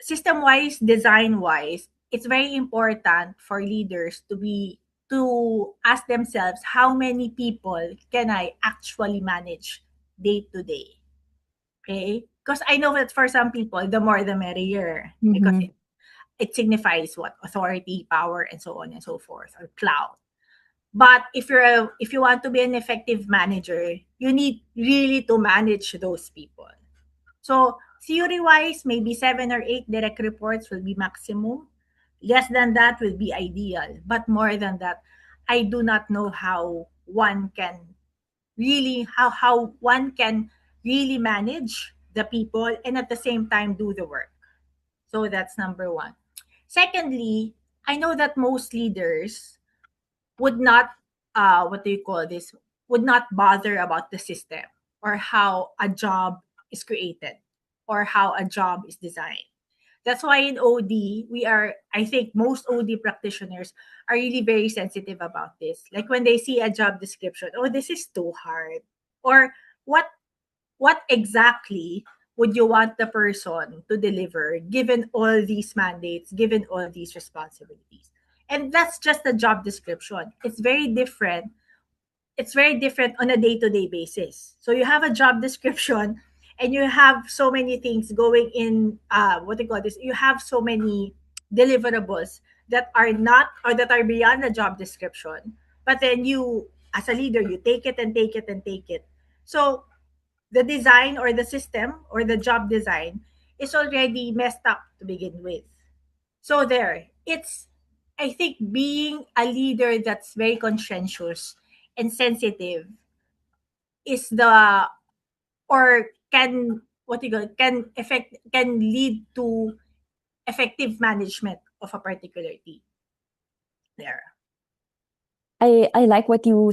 system-wise, design-wise, it's very important for leaders to ask themselves, how many people can I actually manage day to day? Okay? Because I know that for some people, the more the merrier, because Mm-hmm. it signifies what authority, power, and so on and so forth, or clout. But if you want to be an effective manager, you need really to manage those people. So theory wise, maybe 7 or 8 direct reports will be maximum. Less than that will be ideal. But more than that, I do not know how one can really manage the people and at the same time do the work. So that's number one. Secondly, I know that most leaders would not what do you call this would not bother about the system or how a job is created or how a job is designed. That's why in OD, I think most OD practitioners are really very sensitive about this. Like when they see a job description, oh, this is too hard. Or what what exactly would you want the person to deliver given all these mandates, given all these responsibilities? And that's just the job description. It's very different on a day-to-day basis. So you have a job description and you have so many things going in what they call this, you have so many deliverables that are not or that are beyond the job description. But then you as a leader, you take it and take it and take it. So the design or the system or the job design is already messed up to begin with. So there, it's I think being a leader that's very conscientious and sensitive is the or can what you call can lead to effective management of a particular team. There. I like what you